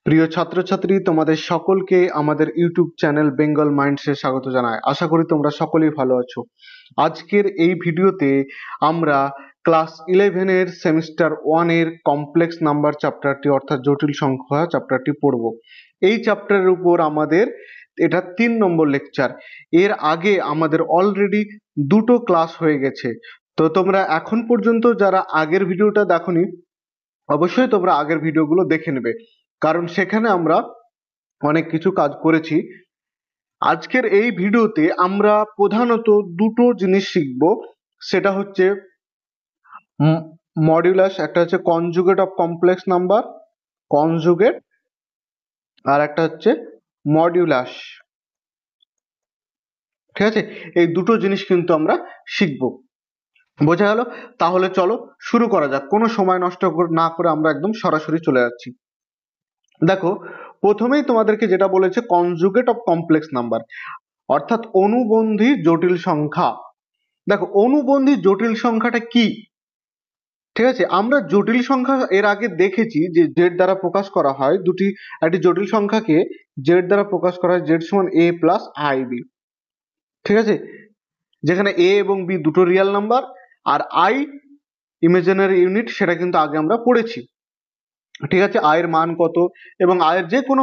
প্রিয় ছাত্রছাত্রী, তোমাদের সকলকে আমাদের ইউটিউব চ্যানেল বেঙ্গল মাইন্ডসে স্বাগত জানাই। আশা করি তোমরা সকলেই ভালো আছো। আজকের এই ভিডিওতে আমরা ক্লাস 11-এর সেমিস্টার 1-এর কমপ্লেক্স নাম্বার চ্যাপ্টারটি অর্থাৎ জটিল সংখ্যা চ্যাপ্টারটি পড়ব। এই চ্যাপ্টারের উপর আমাদের এটা 3 নম্বর লেকচার। এর আগে আমাদের অলরেডি দুটো ক্লাস হয়ে গেছে। তো তোমরা এখন পর্যন্ত যারা আগের ভিডিওটা দেখোনি, অবশ্যই তোমরা আগের ভিডিওগুলো দেখে নেবে, কারণ সেখানে আমরা অনেক কিছু কাজ করেছি। আজকের এই ভিডিওতে আমরা প্রধানত দুটো জিনিস শিখব। সেটা হচ্ছে মডিউলাস, একটা হচ্ছে conjugate of complex number, conjugate, আর একটা হচ্ছে মডিউলাস। ঠিক আছে, এই দুটো জিনিস কিন্তু আমরা শিখব। বোঝা গেল? তাহলে চলো শুরু করা যাক। কোনো সময় নষ্ট না করে আমরা একদম সরাসরি চলে যাচ্ছি। দেখো, প্রথমেই তোমাদেরকে যেটা বলেছে কনজুগেট অফ কমপ্লেক্স নাম্বার অর্থাৎ অনুবন্ধী জটিল সংখ্যা। দেখো, অনুবন্ধী জটিল সংখ্যাটা কি? ঠিক আছে, আমরা জটিল সংখ্যা এর আগে দেখেছি যে জেড দ্বারা প্রকাশ করা হয় একটি জটিল সংখ্যাকে জেড দ্বারা প্রকাশ করা হয়, জেড সমান এ প্লাস আই বি। ঠিক আছে, যেখানে এ এবং বি দুটো রিয়েল নাম্বার আর আই ইমাজিনারি ইউনিট, সেটা কিন্তু আগে আমরা পড়েছি। ঠিক আছে, আয়ের মান কত এবং আয়ের যে কোনো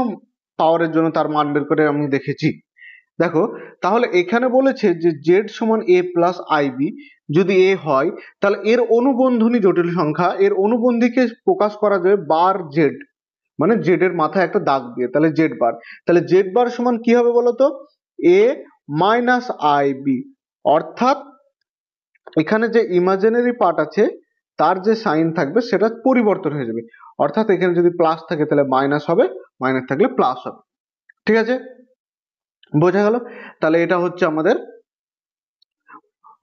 পাওয়ারের জন্য তার মান বের করে আমি দেখেছি। দেখো, তাহলে এখানে বলেছে যে জেড সমান এ প্লাস আই বি। যদি এ হয় তাহলে এর অনুবন্ধনী জটিল সংখ্যা, এর অনুবন্ধীকে প্রকাশ করা যাবে বার জেড, মানে জেড এর মাথায় একটা দাগ দিয়ে, তাহলে জেড বার। তাহলে জেড বার সমান কি হবে বলতো? এ মাইনাস আই বি। অর্থাৎ এখানে যে ইমাজিনারি পার্ট আছে তার যে সাইন থাকবে সেটা পরিবর্তন হয়ে যাবে। অর্থাৎ এখানে যদি প্লাস থাকে তাহলে মাইনাস হবে, মাইনাস থাকলে প্লাস হবে। ঠিক আছে, বোঝা গেল? তাহলে এটা হচ্ছে আমাদের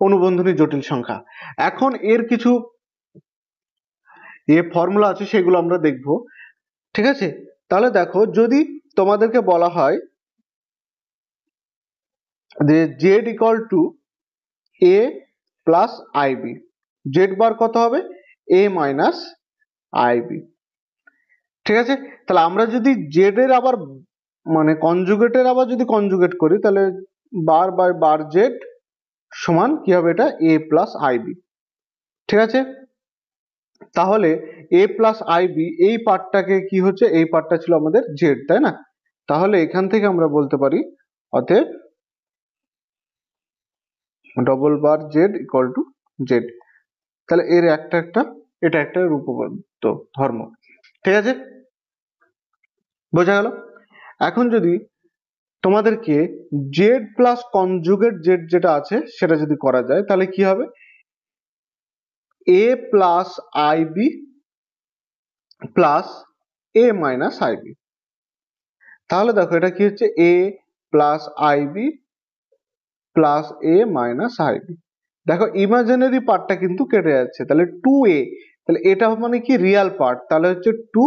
অনুবন্ধনী জটিল সংখ্যা। এখন এর কিছু ফর্মুলা আছে, সেগুলো আমরা দেখব। ঠিক আছে, তাহলে দেখো, যদি তোমাদেরকে বলা হয় যে Z equal to A plus I B, Z bar কত হবে? A minus I B. ঠিক আছে, তাহলে আমরা যদি জেড এর আবার মানে কনজুগেটের আবার যদি কনজুগেট করি, তাহলে বার বাই বার জেড সমান কি হবে? এটা এ প্লাস আইবি। ঠিক আছে, তাহলে এ প্লাস আইবি এই পার্টটাকে কি হচ্ছে? এই পার্টটা ছিল আমাদের জেড, তাই না? তাহলে এখান থেকে আমরা বলতে পারি অতএব double bar Z equal to Z. তাহলে এর এটা একটা রূপবদ্ধ ধর্ম। ঠিক আছে, বোঝা গেল? এখন যদি তোমাদেরকে জেড প্লাস কনজুগেট জেড যেটা আছে সেটা যদি করা যায়, তাহলে কি হবে? এ প্লাস আইবি প্লাস এ মাইনাস আইবি। তাহলে দেখো, এটা কি হচ্ছে? এ প্লাস আইবি প্লাস এ মাইনাস আইবি। দেখো, ইমাজিনারি পার্টটা কিন্তু কেটে যাচ্ছে, তাহলে টু এ। তাহলে এটা মানে কি? Real part. তাহলে হচ্ছে two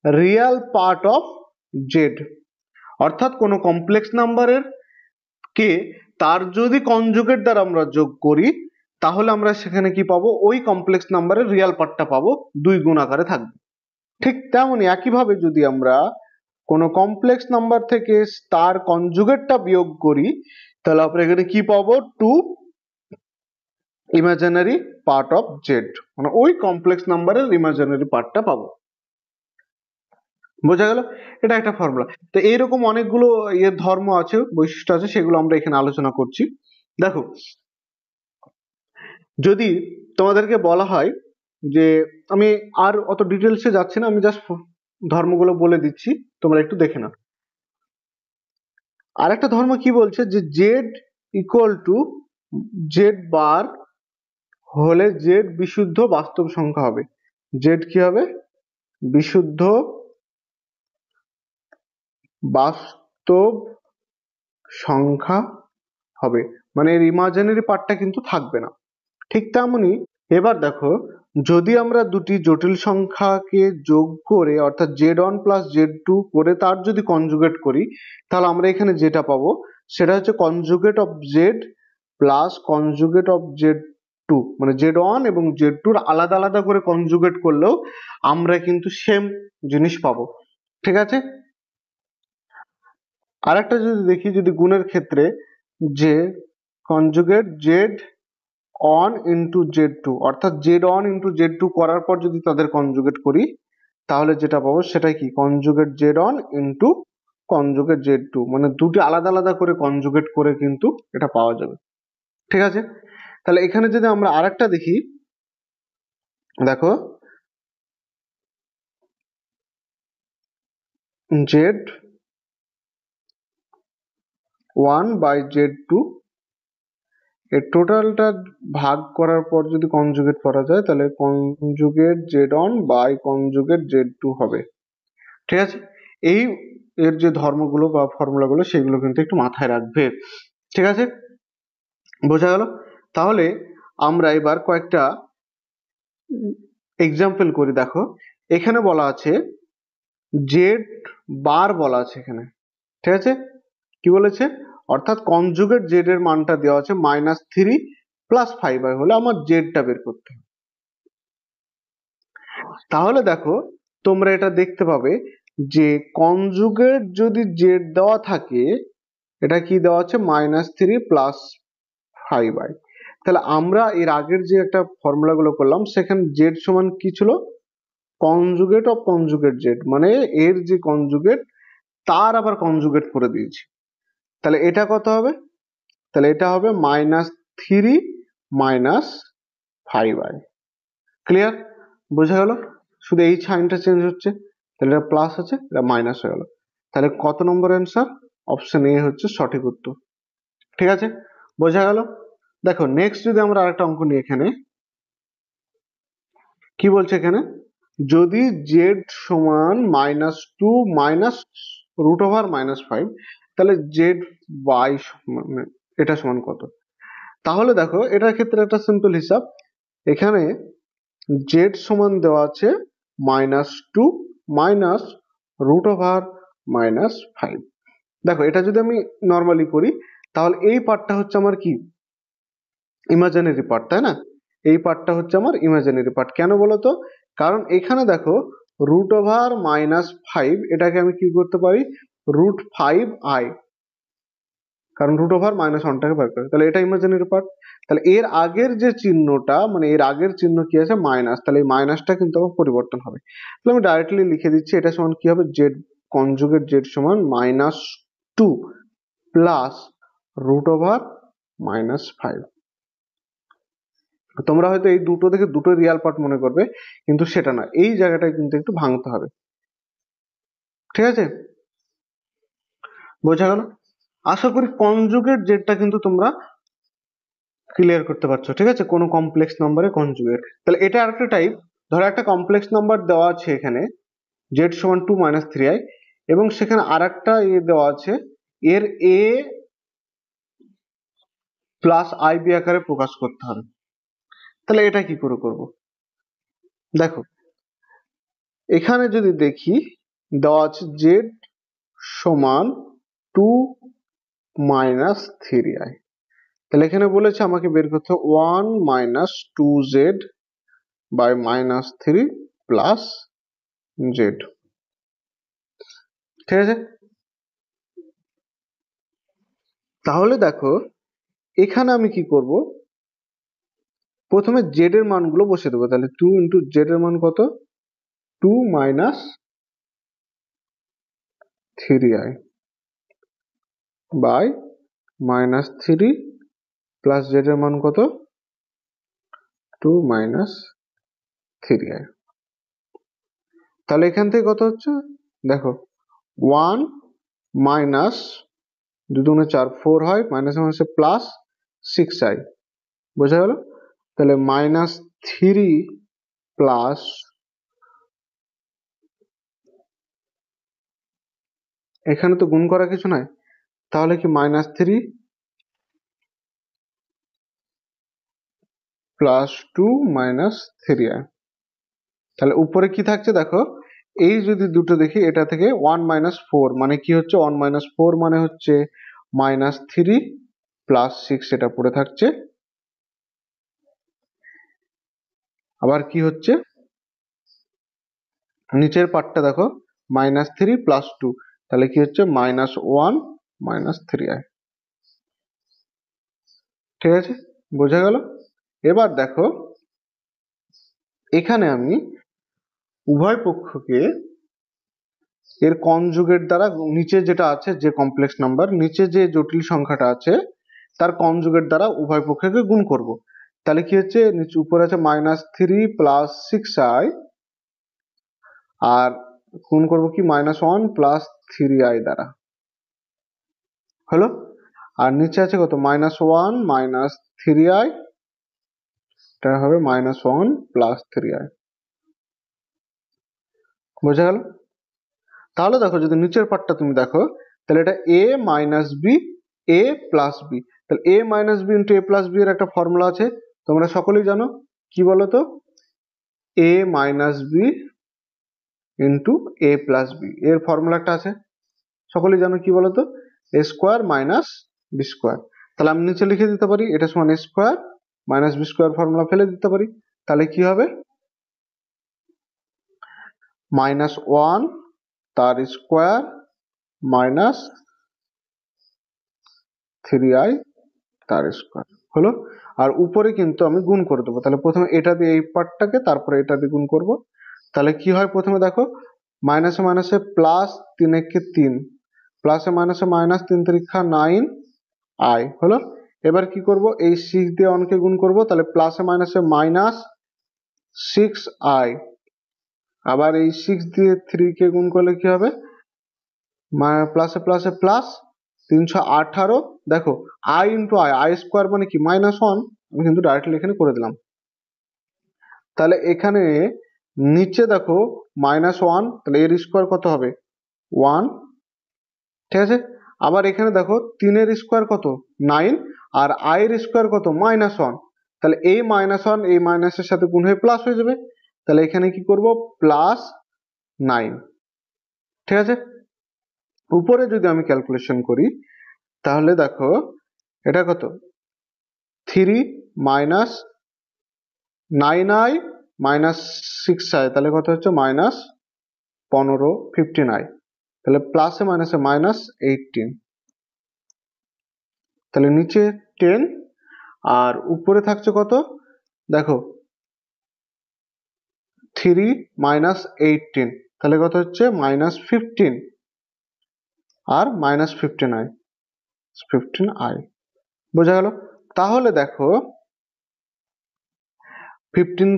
real part of Z. অর্থাৎ কোনো কমপ্লেক্স নাম্বারের কে তার যদি কনজুগেট দ্বারা আমরা যোগ করি, তাহলে আমরা সেখানে কি পাবো? ওই কমপ্লেক্স নাম্বারের রিয়াল পার্টটা পাবো, দুই গুণ আকারে থাকবে। ঠিক তেমনি একইভাবে যদি আমরা কোনো কমপ্লেক্স নাম্বার থেকে তার কনজুগেটটা বিয়োগ করি, তাহলে আমরা এখানে কি পাবো? Two imaginary part of Z, মানে ওই কমপ্লেক্স নাম্বারের ইমাজিনারি পার্টটা পাবো। বোঝা গেল? এটা একটা ফর্মুলা। তো এইরকম অনেকগুলো ধর্ম আছে, বৈশিষ্ট্য আছে, সেগুলো আমরা এখানে আলোচনা করছি। দেখো, যদি তোমাদেরকে বলা হয় যে, আমি আর অত ডিটেলসে যাচ্ছি না, আমি জাস্ট ধর্মগুলো বলে দিচ্ছি, তোমরা একটু দেখে নাও। আর একটা ধর্ম কি বলছে? যে Z equal to Z bar হলে জেড বিশুদ্ধ বাস্তব সংখ্যা হবে। জেড কি হবে? বিশুদ্ধ বাস্তব সংখ্যা হবে, মানে এর ইমাজিনারি পার্টটা কিন্তু থাকবে না। ঠিক তেমনি এবার দেখো, যদি আমরা দুটি জটিল সংখ্যাকে যোগ করে অর্থাৎ Z one plus Z two করে তার যদি কনজুগেট করি, তাহলে আমরা এখানে যেটা পাবো সেটা হচ্ছে conjugate of Z plus conjugate of Z two, মানে জেড ওয়ান এবং জেড টুর আলাদা আলাদা করে কনজুগেট করলেও আমরা কিন্তু সেম জিনিস পাবো। ঠিক আছে। আরেকটা যদি দেখি, যদি গুণের ক্ষেত্রে যে conjugate Z one into Z two, অর্থাৎ Z one into Z two করার পর যদি তাদের কনজুগেট করি, তাহলে যেটা পাবো সেটাই কি conjugate Z one into conjugate Z two, মানে দুটি আলাদা আলাদা করে কনজুগেট করে কিন্তু এটা পাওয়া যাবে। ঠিক আছে। তাহলে এখানে যদি আমরা আরেকটা দেখি, দেখো Z one by Z two, এর টোটালটা ভাগ করার পর যদি কনজুগেট করা যায়, তাহলে conjugate Z one by conjugate Z two হবে। ঠিক আছে। এই এর যে ধর্মগুলো বা ফর্মুলাগুলো সেগুলো কিন্তু একটু মাথায় রাখবে। ঠিক আছে, বোঝা গেল। তাহলে আমরা এবার কয়েকটা এক্সাম্পল করি। দেখো এখানে বলা আছে জেড বার বলা আছে এখানে। ঠিক আছে, কি বলেছে, অর্থাৎ কনজুগেট জেড এর মানটা দেওয়া আছে -3 + 5i হলে আমার জেডটা বের করতে হবে। তাহলে দেখো তোমরা এটা দেখতে পাবে যে কনজুগেট যদি জেড দেওয়া থাকে, এটা কি দেওয়া আছে -3 + 5i। তাহলে আমরা এর আগের যে একটা ফর্মুলা গুলো করলাম সেখানে জেড সমান কি ছিল, কনজুগেট অফ কনজুগেট জেড, মানে এর যে কনজুগেট তার আবার কনজুগেট করে দিয়েছি। তাহলে এটা কত হবে, তাহলে এটা হবে -3 - 5i। ক্লিয়ার, বোঝা গেল। শুধু এই সাইনটা চেঞ্জ হচ্ছে, তাহলে এটা প্লাস আছে, এটা মাইনাস হয়ে গেল। তাহলে কত নম্বর অ্যান্সার, অপশন এ হচ্ছে সঠিক উত্তর। ঠিক আছে, বোঝা গেল। দেখো নেক্সট যদি আমরা আরেকটা অঙ্ক নিই, এখানে কি বলছে, এখানে যদি জেড সমান -2 √5, তাহলে জেড বাই এটা সমান কত। তাহলে দেখো এটার ক্ষেত্রে একটা সিম্পল হিসাব, এখানে জেড সমান দেওয়া আছে -2 √5। দেখো এটা যদি আমি নর্মালি করি, তাহলে এই পার্টটা হচ্ছে আমার কি ইমাজিনারি পার্ট, তাই না। এই পার্টটা হচ্ছে আমার ইমাজিনারি পার্ট, কেন বলো তো, কারণ এখানে দেখো √5 এটাকে আমি কি করতে পারি √5i, কারণ √1টাকে বের করে, তাহলে এটা ইমাজিনারি পার্ট। তাহলে এর আগের যে চিহ্নটা, মানে এর আগের চিহ্ন কি আছে মাইনাস, তাহলে এই মাইনাসটা কিন্তু আমার পরিবর্তন হবে। তাহলে আমি ডাইরেক্টলি লিখে দিচ্ছি, এটা সমান কি হবে, জেড কনজুগেট জেড সমান -2 + √5। তোমরা হয়তো এই দুটো থেকে দুটো রিয়াল পার্ট মনে করবে, কিন্তু সেটা না, এই জায়গাটায় কিন্তু একটু ভাঙতে হবে। ঠিক আছে, বোঝা গেল। আশা করি কনজুগেট জেডটা কিন্তু তোমরা ক্লিয়ার করতে পারছো। ঠিক আছে, কোনো কমপ্লেক্স নাম্বারে কনজুগেট, তাহলে এটা আরেকটা টাইপ। ধরো একটা কমপ্লেক্স নাম্বার দেওয়া আছে এখানে জেড সমান 2 - 3i, এবং সেখানে আরেকটা দেওয়া আছে এর a প্লাস আই বি আকারে প্রকাশ করতে হবে। তাহলে এটা কি করে করব, দেখো এখানে যদি দেখি দেওয়া আছে জেড সমান 2 - 3i, তাহলে এখানে বলেছে আমাকে বের করতে 1 - 2z বাই -3 প্লাস জেড। ঠিক আছে, তাহলে দেখো এখানে আমি কি করব, প্রথমে জেড এর মানগুলো বসিয়ে দেবো। তাহলে 2 ইন্টু জেড এর মান কত, 2 - 3i বাই -3 প্লাস জেড এর মান কত, 2 - 3i। তাহলে এখান থেকে কত হচ্ছে, দেখো 1 মাইনাস 2 × 4 4 হয়, মাইনাস হচ্ছে প্লাস 6i, বোঝা গেল। তাহলে -3 প্লাস, এখানে তো গুণ করা কিছু নাই, তাহলে কি -3 প্লাস 2 - 3i। তাহলে উপরে কি থাকছে দেখো, এই যদি দুটো দেখি, এটা থেকে 1 - 4 মানে কি হচ্ছে, 1 - 4 মানে হচ্ছে -3 প্লাস 6, এটা পড়ে থাকছে। আবার কি হচ্ছে, নিচের পার্টটা দেখো -3 + 2, তাহলে কি হচ্ছে -1 -3i। ঠিক আছে, বোঝা গেল? এবার দেখো এখানে আমি উভয় পক্ষকে এর কনজুগেট দ্বারা, নিচে যেটা আছে যে কমপ্লেক্স নাম্বার, নিচে যে জটিল সংখ্যাটা আছে তার কনজুগেট দ্বারা উভয় পক্ষকে গুণ করব। তাহলে কি হচ্ছে, নিচে উপরে আছে -3 + 6i, আর গুণ করব কি -1 + 3i দ্বারা, হলো। আর নিচে আছে কত, -1 -3i, এটা হবে -1 + 3i। বোঝা গেল? তাহলে দেখো যদি নিচের পার্টটা তুমি দেখো, তাহলে এটা a - b a + b, তাহলে a - b * a + b এর একটা ফর্মুলা আছে, তোমরা সকলেই জানো, কি বলো তো? a - b * a + b এর ফর্মুলা একটা আছে, সকলেই জানো, কি বলো তো? a² - b²। তাহলে আমি নিচে লিখে দিতে পারি এটা সমান a² - b² ফর্মুলা ফেলে দিতে পারি, তাহলে কি হবে, -1 তার স্কোয়ার -3i তার স্কোয়ার, হলো। আর উপরে কিন্তু আমি গুণ করে দেবো, তাহলে প্রথমে এটা দিয়ে এই পার্টটাকে, তারপরে এটা দিয়ে গুণ করব। তাহলে কি হয়, প্রথমে দেখো মাইনাসে মাইনাসে প্লাস, 3 একে 3, প্লাসে মাইনাসে -3 × 9i, হলো। এবার কি করব, এই 6 দিয়ে 1 কে গুণ করব, তাহলে প্লাসে মাইনাসে -6i, আবার এই 6 দিয়ে 3 কে গুণ করলে কি হবে, প্লাসে প্লাসে প্লাস 318। দেখো i × i² মানে কি -1, আমি কিন্তু ডাইরেক্টলি এখানে করে দিলাম। তাহলে এখানে নিচে দেখো -1, তাহলে এর স্কোয়ার কত হবে, 1। ঠিক আছে, আবার এখানে দেখো 3 এর স্কোয়ার কত, 9, আর i এর স্কোয়ার কত, -1, তাহলে এই -1 এই মাইনাসের সাথে গুণ হয়ে প্লাস হয়ে যাবে, তাহলে এখানে কি করব, +9। ঠিক আছে, উপরে যদি আমি ক্যালকুলেশন করি, তাহলে দেখো এটা কত, 3 - 9i - 6i, তাহলে কত হচ্ছে, -15 15i, তাহলে প্লাসে মাইনাসে -18, তাহলে নিচে 10 আর উপরে থাকছে কত, দেখো 3 - 18, তাহলে কত হচ্ছে, -15 আর -15i। বোঝা গেল? তাহলে দেখো 15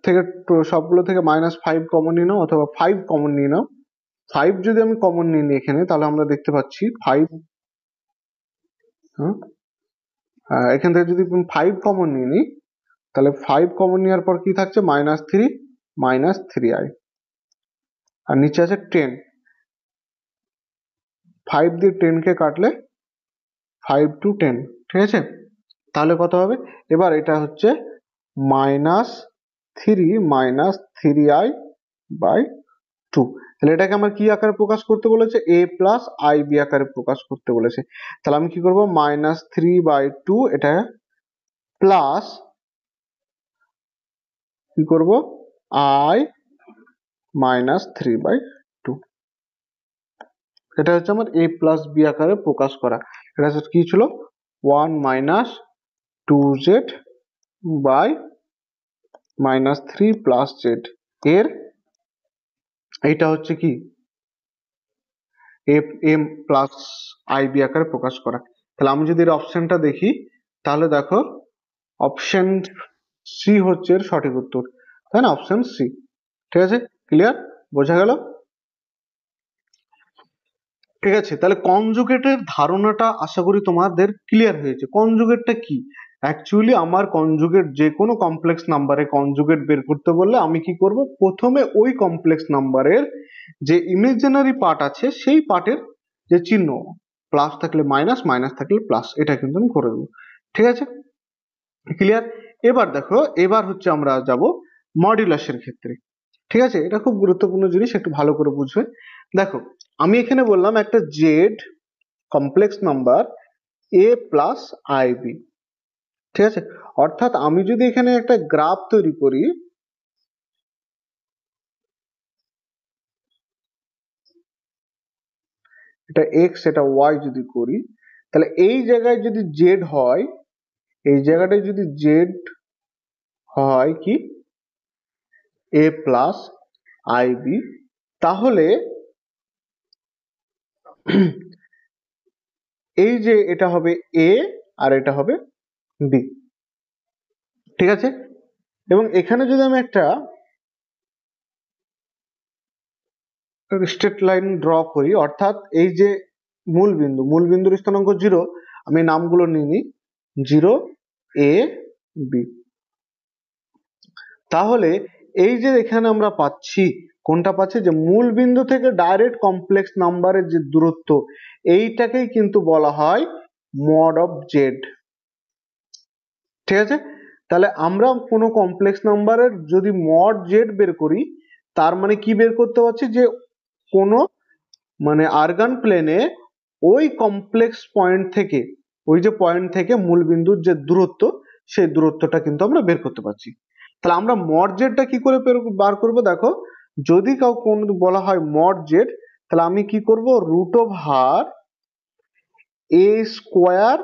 থেকে সবগুলো থেকে -5 কমন নিয়ে নাও, অথবা 5 কমন নিয়ে নাও। 5 যদি আমি কমন নিয়ে নিই এখানে, তাহলে আমরা দেখতে পাচ্ছি 5, এখান থেকে যদি 5 কমন নিয়ে নিই, তাহলে 5 কমন নেওয়ার পর কি থাকছে, -3 -3i, আর নিচে আছে 10, 5 দিয়ে 10 কে কাটলে 5 to 10। ঠিক আছে, তাহলে কত হবে, এবার এটা হচ্ছে -3 -3i/2। তাহলে এটাকে আমার কি আকারে প্রকাশ করতে বলেছে, a + ib আকারে প্রকাশ করতে বলেছে। তাহলে আমি কি করব, -3/2 এটা প্লাস কি করব, i -3/2, এটা হচ্ছে আমার a + b আকারে প্রকাশ করা। এটা হচ্ছে কি ছিল, 1 - 2z বাই -3 + z, এর এইটা হচ্ছে কি m + ib আকারে প্রকাশ করা। তাহলে আমি যদি এর অপশনটা দেখি, তাহলে দেখো অপশন সি হচ্ছে এর সঠিক উত্তর, তাই না, অপশন সি। ঠিক আছে, ক্লিয়ার, বোঝা গেল? ঠিক আছে, তাহলে কনজুগেটের ধারণাটা আশা করি তোমাদের ক্লিয়ার হয়েছে। কনজুগেটটা কি, অ্যাকচুয়ালি আমার কনজুগেট, যে কোনো কমপ্লেক্স নাম্বারে কনজুগেট বের করতে বললে আমি কি করব, প্রথমে ওই কমপ্লেক্স নাম্বারের যে ইমাজিনারি পার্ট আছে সেই পার্টের যে চিহ্ন, প্লাস থাকলে মাইনাস, মাইনাস থাকলে প্লাস, এটা কিন্তু আমি করে দেবো। ঠিক আছে, ক্লিয়ার। এবার দেখো, এবার হচ্ছে আমরা যাব মডুলাসের ক্ষেত্রে। ঠিক আছে, এটা খুব গুরুত্বপূর্ণ জিনিস, একটু ভালো করে বুঝবে। দেখো আমি এখানে বললাম একটা Z complex number a + ib। ঠিক আছে, অর্থাৎ আমি যদি এখানে একটা গ্রাফ তৈরি করি, এটা এক্স এটা ওয়াই যদি করি, তাহলে এই জায়গায় যদি জেড হয়, এই জায়গাটায় যদি জেড হয় কি এ প্লাস আই বি, তাহলে এই যে এটা হবে এ আর এটা হবে বি। ঠিক আছে, এবং এখানে যদি আমি একটা স্ট্রেট লাইন ড্র করি, অর্থাৎ এই যে মূল বিন্দুর স্থানাঙ্ক 0, আমি নামগুলো নিয়ে নিই 0 এ বি। তাহলে এই যে এখানে আমরা পাচ্ছি, কোনটা পাচ্ছি, যে মূল বিন্দু থেকে ডাইরেক্ট কমপ্লেক্স নাম্বারের যে দূরত্ব, এইটাকেই কিন্তু বলা হয় মড অফ জেড। ঠিক আছে, তাহলে আমরা কোনো কমপ্লেক্স নাম্বারের যদি মড জেড বের করি, তার মানে কি বের করতে পারছি, যে কোনো মানে আরগান প্লেনে ওই কমপ্লেক্স পয়েন্ট থেকে, ওই যে পয়েন্ট থেকে মূল বিন্দুর যে দূরত্ব, সেই দূরত্বটা কিন্তু আমরা বের করতে পারছি। তাহলে আমরা মড জেডটা কি করে বার করব, দেখো যদি কোন বলা হয় মড জেড, তাহলে আমি কি করব, root over A square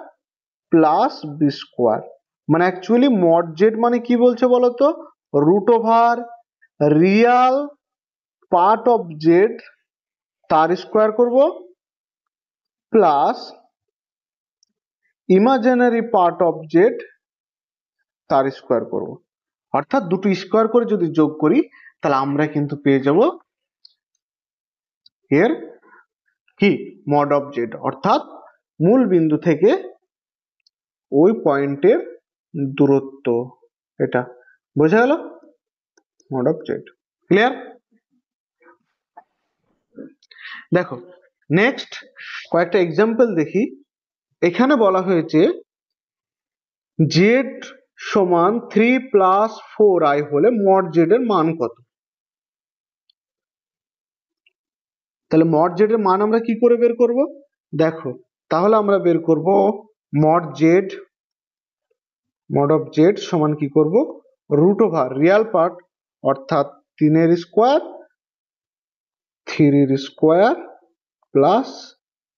plus B square, মানে অ্যাকচুয়ালি মড জেড মানে কি বলছে বলতো, root over real part of Z তার স্কোয়ার করব plus imaginary part of Z তার স্কোয়ার করব, অর্থাৎ দুটো স্কোয়ার করে যদি যোগ করি, তাহলে আমরা কিন্তু পেয়ে যাব এর কি মড অফ জেড, অর্থাৎ মূল বিন্দু থেকে ওই পয়েন্টের দূরত্ব। এটা বোঝা গেল, মড অফ জেড। ক্লিয়ার? দেখো নেক্সট কয়েকটা এক্সাম্পল দেখি। এখানে বলা হয়েছে জেড সমান 3 প্লাস 4i হলে মড জেড এর মান কত। তাহলে মড জেড এর মান আমরা কি করে বের করব, দেখো তাহলে আমরা বের করব mod Z, mod of Z সমান কি করব, রুট ওভার রিয়াল পার্ট অর্থাৎ 3 স্কোয়ার, 3 স্কোয়ার প্লাস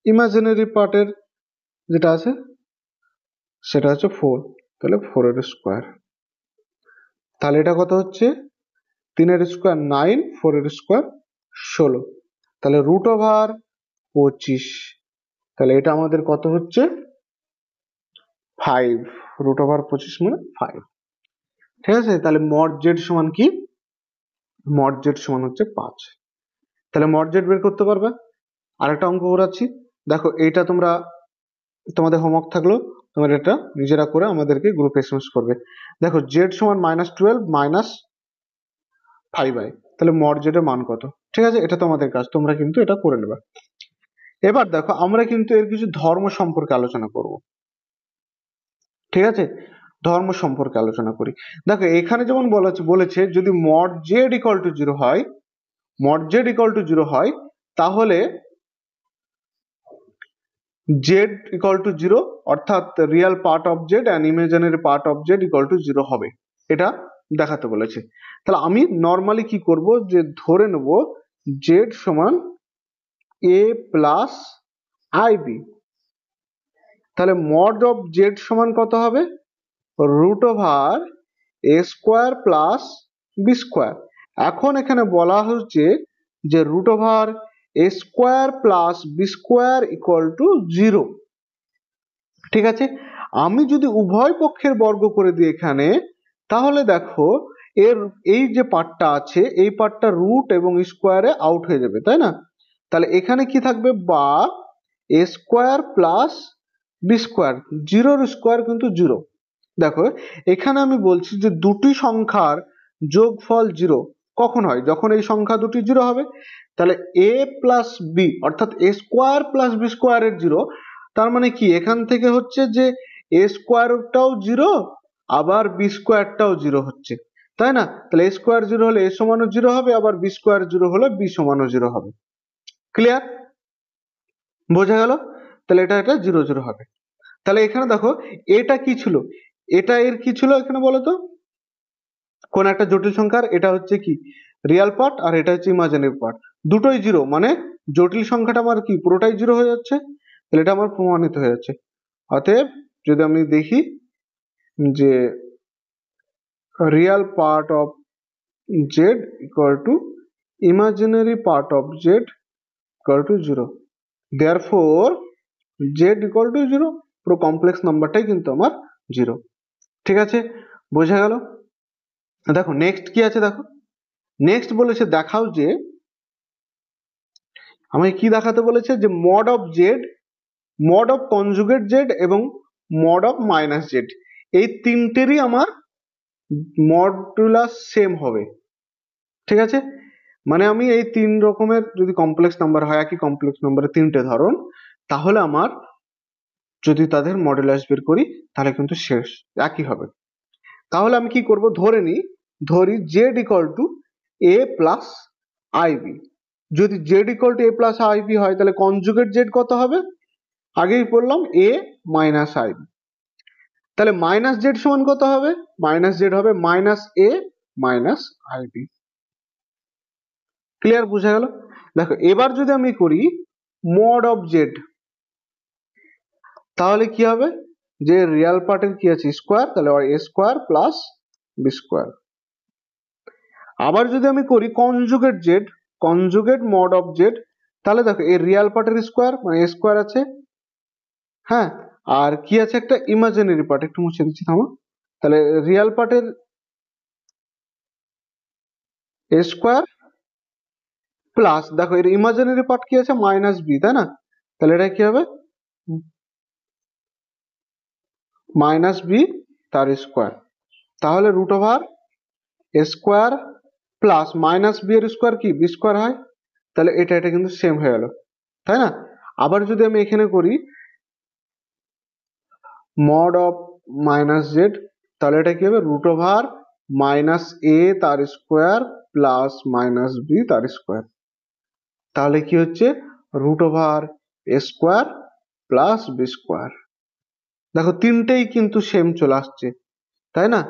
ইমাজিনারি পার্টের যেটা আছে সেটা হচ্ছে 4, তাহলে 4 স্কোয়ার। তাহলে এটা কত হচ্ছে, 3 স্কোয়ার 9, 4 স্কোয়ার 16, তাহলে রুট ওভার 25, তাহলে এটা আমাদের কত হচ্ছে 5, রুট ওভার 25 মানে 5। ঠিক আছে, তাহলে মড জেড সমান কি, মড জেড সমান হচ্ছে 5। তাহলে মড জেড বের করতে পারবে। আরেকটা অঙ্ক করাচ্ছি, দেখো এইটা তোমরা তোমাদের হোমওয়ার্ক থাকলো, তোমরা এটা নিজেরা করে আমাদেরকে গ্রুপে এসএমএস করবে। দেখো জেড সমান -12 মাইনাস 5i, তাহলে মড জেড এর মান কত। ঠিক আছে, এটা তোমাদের কাজ, তোমরা কিন্তু এটা করে নেবে। এবার দেখো আমরা কিন্তু এর কিছু ধর্ম সম্পর্কে আলোচনা করব। ঠিক আছে, ধর্ম সম্পর্কে আলোচনা করি। দেখো এখানে যেমন বলেছে যদি মড জেড ইকুয়াল টু 0 হয়, মড জেড ইকুয়াল টু 0 হয়, তাহলে জেড ইকুয়াল টু 0 অর্থাৎ Real part of Z and imaginary part of Z equal to 0 হবে, এটা দেখাতে বলেছে। তাহলে আমি নর্মালি কি করব, যে ধরে নেব জেড সমান এ প্লাস আই বি, তাহলে মড অফ জেড সমান কত হবে, root over A square plus B square. এখন এখানে বলা হচ্ছে যে root over A square plus B square equal to 0। ঠিক আছে, আমি যদি উভয় পক্ষের বর্গ করে দিই এখানে, তাহলে দেখো এর এই যে পার্টটা আছে, এই পার্টটা রুট এবং স্কোয়ারে আউট হয়ে যাবে, তাই না। তাহলে এখানে কি থাকবে, বা A square plus B square, 0 square কিন্তু 0। দেখো এখানে আমি বলছি যে দুটি সংখ্যার যোগফল 0 কখন হয়, যখন এই সংখ্যা দুটি 0 হবে। তাহলে এ প্লাস বি অর্থাৎ এ স্কোয়ার প্লাস বি স্কোয়ারের 0, তার মানে কি এখান থেকে হচ্ছে যে এ স্কোয়ারটাও 0 আবার বি স্কোয়ারটাও 0 হচ্ছে, তাই না। তাহলে এ স্কোয়ার 0 হলে এ সমানও 0 হবে, আবার বি স্কোয়ার 0 হলে বি সমানও 0 হবে। ক্লিয়ার? বোঝা গেল? তাহলে এটা 0 0 হবে। তাহলে এখানে দেখো এটা কি ছিল, এটা এর কি ছিল এখানে বলো তো, কোন একটা জটিল সংখ্যার এটা হচ্ছে কি রিয়াল পার্ট আর এটা হচ্ছে ইমাজিনারি পার্ট, দুটোই 0, মানে জটিল সংখ্যাটা আমার কি পুরোটাই 0 হয়ে যাচ্ছে, তাহলে এটা আমার প্রমাণিত হয়ে যাচ্ছে। অতএব যদি আমি দেখি যে Real part of z equal to imaginary part of z equal to 0, therefore z equal to 0, পুরো কমপ্লেক্স নাম্বারটাই কিন্তু আমার 0। ঠিক আছে, বোঝা গেল? দেখো নেক্সট কি আছে, দেখো নেক্সট বলেছে দেখাও যে, আমাকে কি দেখাতে বলেছে যে mod of Z, mod of conjugate Z এবং মড অফ মাইনাস জেড, এই তিনটেরই আমার মডুলাস সেম হবে। ঠিক আছে, মানে আমি এই তিন রকমের যদি কমপ্লেক্স নাম্বার হয়, একই কমপ্লেক্স নাম্বারের তিনটে ধরন, তাহলে আমার যদি তাদের মডুলাস বের করি তাহলে কিন্তু শেষ একই হবে। তাহলে আমি কি করব, ধরি Z equal to A plus I B. যদি Z equal to A plus I B হয় তাহলে কনজুগেট জেড কত হবে, আগেই বললাম এ মাইনাস আইবি। তাহলে মাইনাস জেড সমান কত হবে, মাইনাস জেড হবে minus A minus I B. Clear, বোঝা গেল? দেখো এবার যদি আমি করি মড অফ জেড, তাহলে কি হবে, যে রিয়াল পার্টের কি আছে স্কোয়ার, তাহলে এ স্কোয়ার প্লাস বি স্কোয়ার। আবার যদি আমি করি conjugate Z, conjugate mod of Z, তাহলে দেখো এই রিয়াল পার্টের স্কোয়ার মানে এ স্কোয়ার আছে, হ্যাঁ, আর কি আছে একটা ইমাজিনারি পার্ট, একটু মুছে দিচ্ছি থামো। তাহলে রিয়াল পার্টের এ স্কোয়ার প্লাস দেখো এর ইমাজিনারি পার্ট কি আছে মাইনাস বি, তাই না? তাহলে এটা কি হবে মাইনাস বি তার স্কোয়ার। তাহলে root over A square plus minus B এর স্কোয়ার কি বি স্কোয়ার হয়, তাহলে এটা কিন্তু সেম হয়ে গেল, তাই না? আবার যদি আমি এখানে করি মড অফ মাইনাস জেড, তাহলে এটা কি হবে রুট ওভার মাইনাস এ তার স্কোয়ার প্লাস মাইনাস বি তার স্কোয়ার। তাহলে কি হচ্ছে root over A square plus B square. দেখো তিনটেই কিন্তু সেম চলে আসছে, তাই না?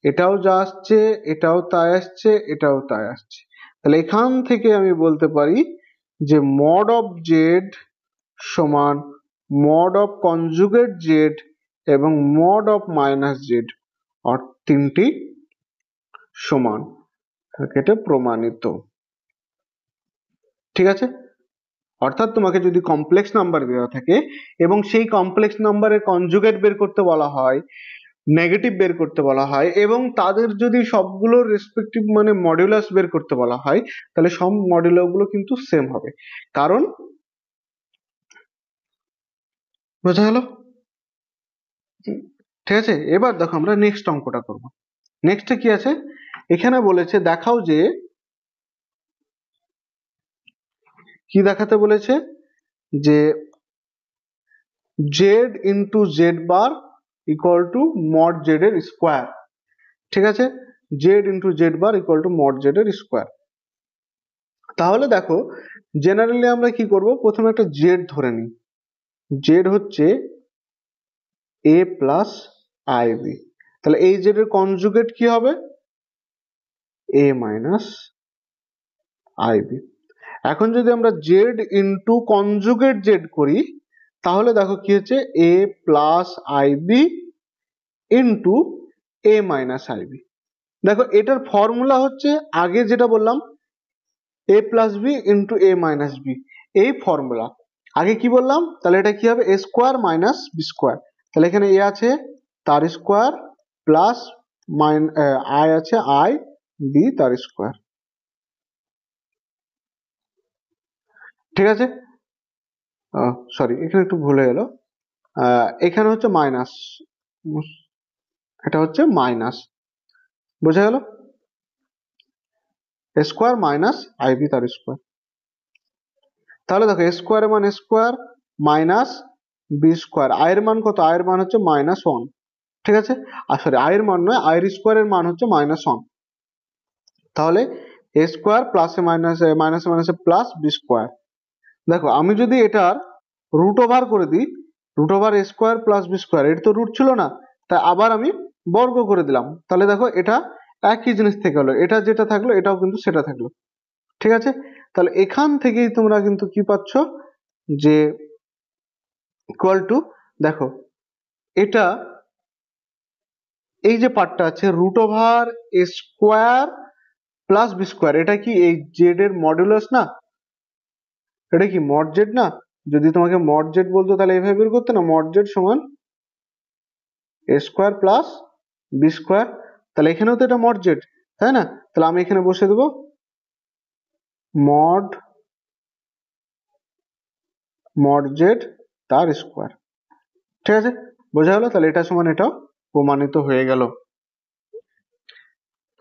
এটাও যা আসছে, এটাও তাই আসছে, এটাও তাই আসছে। তাহলে এখান থেকে আমি বলতে পারি যে মড অফ জেড সমান মড অফ কনজুগেট জেড এবং মড অফ মাইনাস জেড, আর তিনটি সমান, এটা প্রমাণিত। ঠিক আছে, অর্থাৎ তোমাকে যদি কমপ্লেক্স নাম্বার দেওয়া থাকে এবং সেই কমপ্লেক্স নাম্বারের কনজুগেট বের করতে বলা হয়, নেগেটিভ বের করতে বলা হয় এবং তাদের যদি সবগুলোর রেসপেক্টিভ মানে মডুলাস বের করতে বলা হয়, তাহলে সব মডুলাসগুলো কিন্তু সেম হবে। কারণ বোঝা গেল? ঠিক আছে, এবার দেখো আমরা নেক্সট অঙ্কটা করব। নেক্সটে কি আছে, এখানে বলেছে দেখাও যে, কি দেখাতে বলেছে যে Z into Z bar equal to mod Z এর স্কোয়ার। ঠিক আছে, Z into Z bar equal to mod Z এর স্কোয়ার। তাহলে দেখো জেনারেলি আমরা কি করব, প্রথমে একটা জেড ধরে নিই, জেড হচ্ছে এ প্লাস আইবি। তাহলে এই জেড এর কনজুগেট কি হবে এ মাইনাস আইবি। এখন যদি আমরা জেড ইন্টু কনজুগেট জেড করি, তাহলে দেখো কি হচ্ছে এ প্লাস আইবি ইন্টু এ মাইনাস আইবি। দেখো এটার ফর্মুলা হচ্ছে আগে যেটা বললাম এ প্লাস বি ইন্টু এ মাইনাস বি, এই ফর্মুলা। আগে কি বললাম, তাহলে এটা কি হবে এ স্কোয়ার মাইনাস বি স্কোয়ার। তাহলে এখানে এ আছে তার স্কোয়ার প্লাস আই আছে আই বি তার স্কোয়ার। ঠিক আছে, সরি এখানে একটু ভুল হয়ে গেল, এখানে হচ্ছে মাইনাস, এটা হচ্ছে মাইনাস, বোঝা গেল? স্কোয়ার মাইনাস আইবি তার স্কোয়ার। তাহলে দেখো স্কোয়ারের মান স্কোয়ার মাইনাস বি স্কোয়ার, আয়ের মান কত, আয়ের মান হচ্ছে মাইনাস ওয়ান। ঠিক আছে, আর সরি আয়ের মান নয়, আয়ের স্কোয়ারের মান হচ্ছে মাইনাস ওয়ান। তাহলে এ স্কোয়ার প্লাসে মাইনাসে মাইনাসে মাইনাসে প্লাস বি স্কোয়ার। দেখো আমি যদি এটার রুট ওভার করে দিই, root over A square plus B square, এটা তো রুট ছিল না, তাই আবার আমি বর্গ করে দিলাম। তাহলে দেখো এটা একই জিনিস থেকে হলো, এটা যেটা থাকলো এটাও কিন্তু সেটা থাকলো। ঠিক আছে, তাহলে এখান থেকেই তোমরা কিন্তু কি পাচ্ছ, যে ইকুয়াল টু, দেখো এটা এই যে পার্টটা আছে root over A square plus B square, এটা কি এই জেড এর মডুলাস না? এটা কি মড জেড না? যদি তোমাকে মড জেড বলতো তাহলে এইভাবে বের করতে না, মড জেড সমান এ স্কোয়ার প্লাস বি স্কোয়ার। তাহলে এখানেও তো এটা মড জেড, তাই না? তাহলে আমি এখানে বসে দেবো মড জেড তার স্কোয়ার। ঠিক আছে, বোঝা গেল? তাহলে এটা সমান এটাও প্রমাণিত হয়ে গেল।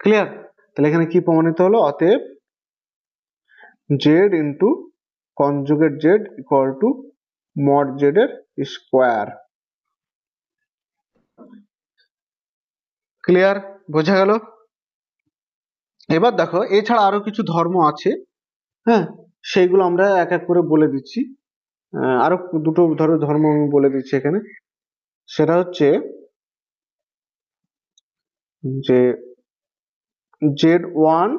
ক্লিয়ার? তাহলে এখানে কি প্রমাণিত হলো? অতএব Z into conjugate Z equal to mod Z এর স্কোয়ার। ক্লিয়ার? বোঝা গেল? এবার দেখো এছাড়া আরো কিছু ধর্ম আছে, হ্যাঁ, সেইগুলো আমরা এক এক করে বলে দিচ্ছি। আরো দুটো ধর্ম আমি বলে দিচ্ছি এখানে। সেটা হচ্ছে যে Z one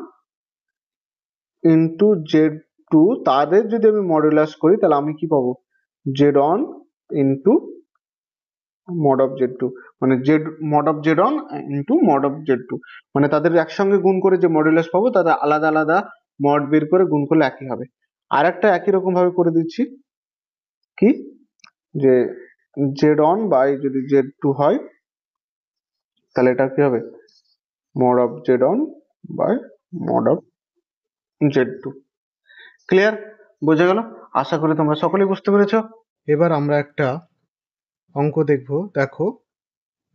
into Z two, তাদের যদি আমি মডুলাস করি তাহলে আমি কি পাবো? Z one into mod of Z two, মানে Z mod of Z one into mod of Z two, মানে তাদের একসঙ্গে গুণ করে যে মডুলাস পাবো তাদের আলাদা আলাদা মড বের করে গুণ করলে একই হবে। আর একটা একই রকম ভাবে করে দিচ্ছি, কি যে জেড ওয়ান বাই যদি জেড টু হয় তাহলে এটা কি হবে? Mod of Z one by mod of Z two. Clear? বোঝা গেল? আশা করি তোমরা সকলেই বুঝতে পেরেছো। এবার আমরা একটা অঙ্ক দেখব। দেখো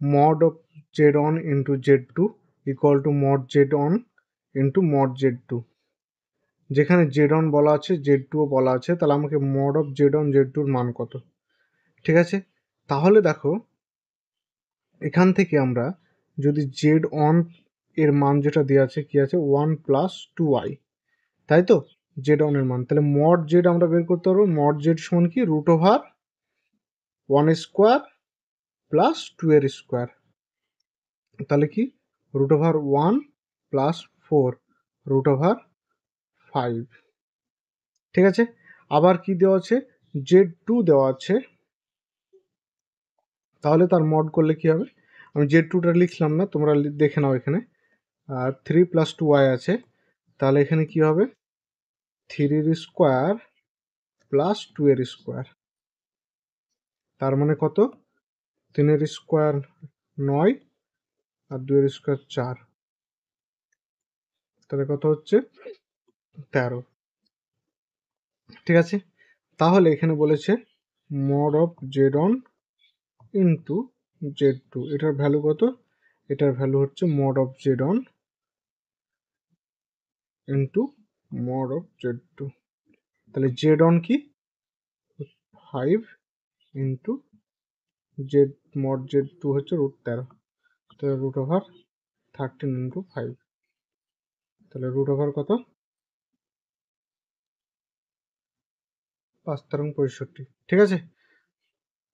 mod of Z one into Z two equal to mod Z one into mod Z two. যেখানে জেড ওয়ান বলা আছে জেড টুও বলা আছে, তাহলে আমাকে mod of Z one Z টুর মান কত? ঠিক আছে, তাহলে দেখো এখান থেকে আমরা যদি জেড ওয়ান এর মান যেটা দেওয়া আছে কি আছে, ওয়ান প্লাস টু ওয়াই, তাই তো জেড ওয়ান এর মান, তাহলে মড জেড আমরা বের করতে পারবো। মড জেড সমান কি? Root over one square plus two এর স্কোয়ার, তাহলে কি root over one plus four root over five. ঠিক আছে, আবার কি দেওয়া আছে? জেড টু দেওয়া আছে, তাহলে তার মড করলে কি হবে? আমি জেড টুটা লিখলাম না, তোমরা দেখে নাও এখানে। আর থ্রি প্লাস টু ওয়াই আছে, তাহলে এখানে কি হবে? থ্রির স্কোয়ার প্লাস টু এর স্কোয়ার, তার মানে কত? তিনের স্কোয়ার নয় আর দুইয়ের স্কোয়ার চার, তাহলে কত হচ্ছে? 13। ঠিক আছে, তাহলে এখানে বলেছে mod of Z one into Z two, এটার ভ্যালু কত? এটার ভ্যালু হচ্ছে mod of Z one into mod of Z two. তাহলে জেড অন কি? 5 into Z mod Z two হচ্ছে রুট 13, তাহলে রুট ওভার 13 ইন্টু 5, তাহলে রুট ওভার কত? 5 13 65। ঠিক আছে,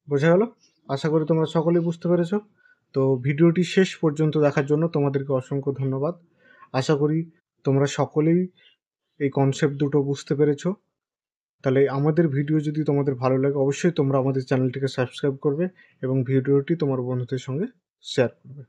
বোঝা গেল? আশা করি তোমরা সকলেই বুঝতে পেরেছো। তো ভিডিওটি শেষ পর্যন্ত দেখার জন্য তোমাদেরকে অসংখ্য ধন্যবাদ। আশা করি তোমরা সকলেই এই কনসেপ্ট দুটো বুঝতে পেরেছো। তাহলে আমাদের ভিডিও যদি তোমাদের ভালো লাগে অবশ্যই তোমরা আমাদের চ্যানেলটিকে সাবস্ক্রাইব করবে এবং ভিডিওটি তোমার বন্ধুদের সঙ্গে শেয়ার করবে।